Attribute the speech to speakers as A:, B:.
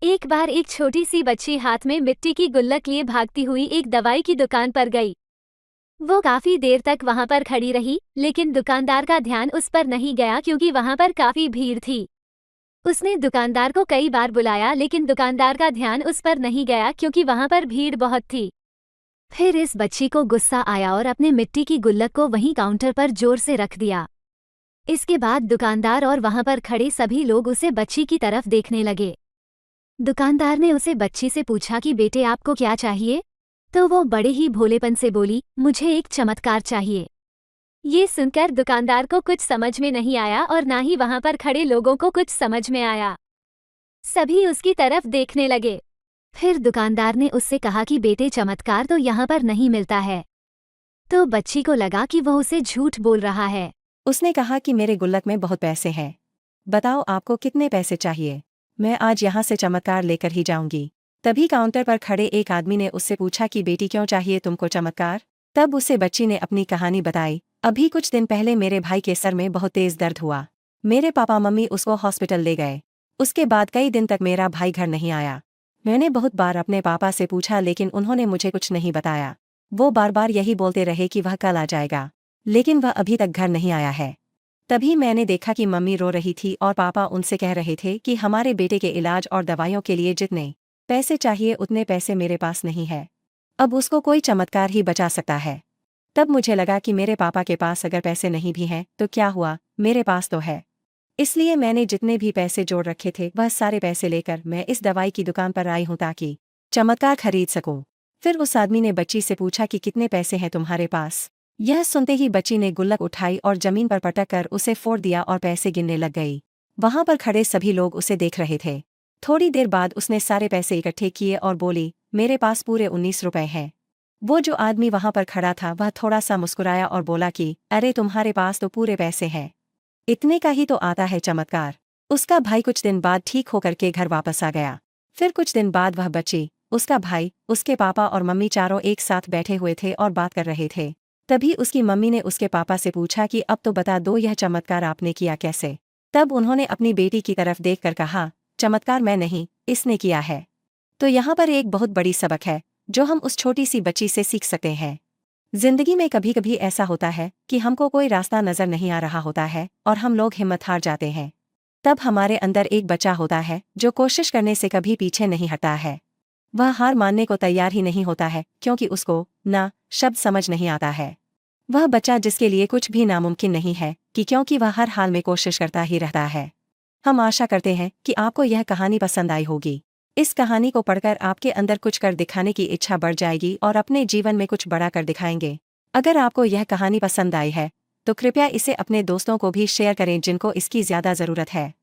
A: एक बार एक छोटी सी बच्ची हाथ में मिट्टी की गुल्लक लिए भागती हुई एक दवाई की दुकान पर गई। वो काफी देर तक वहां पर खड़ी रही, लेकिन दुकानदार का ध्यान उस पर नहीं गया क्योंकि वहां पर काफी भीड़ थी। उसने दुकानदार को कई बार बुलाया, लेकिन दुकानदार का ध्यान उस पर नहीं गया क्योंकि वहां पर भीड़ बहुत थी। फिर इस बच्ची को गुस्सा आया और अपने मिट्टी की गुल्लक को वहीं काउंटर पर जोर से रख दिया। इसके बाद दुकानदार और वहां पर खड़े सभी लोग उसे बच्ची की तरफ देखने लगे। दुकानदार ने उसे बच्ची से पूछा कि बेटे आपको क्या चाहिए? तो वो बड़े ही भोलेपन से बोली, मुझे एक चमत्कार चाहिए। ये सुनकर दुकानदार को कुछ समझ में नहीं आया और ना ही वहां पर खड़े लोगों को कुछ समझ में आया। सभी उसकी तरफ देखने लगे। फिर दुकानदार ने उससे कहा कि बेटे चमत्कार तो यहाँ पर नहीं मिलता है। तो बच्ची को लगा कि वह उसे झूठ बोल रहा है।
B: उसने कहा कि मेरे गुल्लक में बहुत पैसे हैं। बताओ आपको कितने पैसे चाहिए? मैं आज यहाँ से चमत्कार लेकर ही जाऊंगी। तभी काउंटर पर खड़े एक आदमी ने उससे पूछा कि बेटी क्यों चाहिए तुमको चमत्कार? तब उसे बच्ची ने अपनी कहानी बताई। अभी कुछ दिन पहले मेरे भाई के सर में बहुत तेज दर्द हुआ। मेरे पापा मम्मी उसको हॉस्पिटल ले गए। उसके बाद कई दिन तक मेरा भाई घर नहीं आया। मैंने बहुत बार अपने पापा से पूछा लेकिन उन्होंने मुझे कुछ नहीं बताया। वो बार बार यही बोलते रहे कि वह कल आ जाएगा, लेकिन वह अभी तक घर नहीं आया है। तभी मैंने देखा कि मम्मी रो रही थी और पापा उनसे कह रहे थे कि हमारे बेटे के इलाज और दवाइयों के लिए जितने पैसे चाहिए उतने पैसे मेरे पास नहीं है। अब उसको कोई चमत्कार ही बचा सकता है। तब मुझे लगा कि मेरे पापा के पास अगर पैसे नहीं भी हैं तो क्या हुआ, मेरे पास तो है। इसलिए मैंने जितने भी पैसे जोड़ रखे थे वह सारे पैसे लेकर मैं इस दवाई की दुकान पर आई हूं ताकि चमत्कार खरीद सकूं। फिर उस आदमी ने बच्ची से पूछा कि कितने पैसे हैं तुम्हारे पास? यह सुनते ही बच्ची ने गुल्लक उठाई और जमीन पर पटक कर उसे फोड़ दिया और पैसे गिनने लग गई। वहां पर खड़े सभी लोग उसे देख रहे थे। थोड़ी देर बाद उसने सारे पैसे इकट्ठे किए और बोली, मेरे पास पूरे 19 रुपए हैं। वो जो आदमी वहां पर खड़ा था वह थोड़ा सा मुस्कुराया और बोला कि अरे तुम्हारे पास तो पूरे पैसे हैं। इतने का ही तो आता है चमत्कार। उसका भाई कुछ दिन बाद ठीक होकर के घर वापस आ गया। फिर कुछ दिन बाद वह बच्ची, उसका भाई, उसके पापा और मम्मी चारों एक साथ बैठे हुए थे और बात कर रहे थे। तभी उसकी मम्मी ने उसके पापा से पूछा कि अब तो बता दो यह चमत्कार आपने किया कैसे? तब उन्होंने अपनी बेटी की तरफ देखकर कहा, चमत्कार मैं नहीं, इसने किया है। तो यहाँ पर एक बहुत बड़ी सबक है जो हम उस छोटी सी बच्ची से सीख सकते हैं। जिंदगी में कभी कभी ऐसा होता है कि हमको कोई रास्ता नजर नहीं आ रहा होता है और हम लोग हिम्मत हार जाते हैं। तब हमारे अंदर एक बच्चा होता है जो कोशिश करने से कभी पीछे नहीं हटता है। वह हार मानने को तैयार ही नहीं होता है क्योंकि उसको ना शब्द समझ नहीं आता है। वह बच्चा जिसके लिए कुछ भी नामुमकिन नहीं है कि क्योंकि वह हर हाल में कोशिश करता ही रहता है। हम आशा करते हैं कि आपको यह कहानी पसंद आई होगी। इस कहानी को पढ़कर आपके अंदर कुछ कर दिखाने की इच्छा बढ़ जाएगी और अपने जीवन में कुछ बड़ा कर दिखाएंगे। अगर आपको यह कहानी पसंद आई है तो कृपया इसे अपने दोस्तों को भी शेयर करें जिनको इसकी ज्यादा जरूरत है।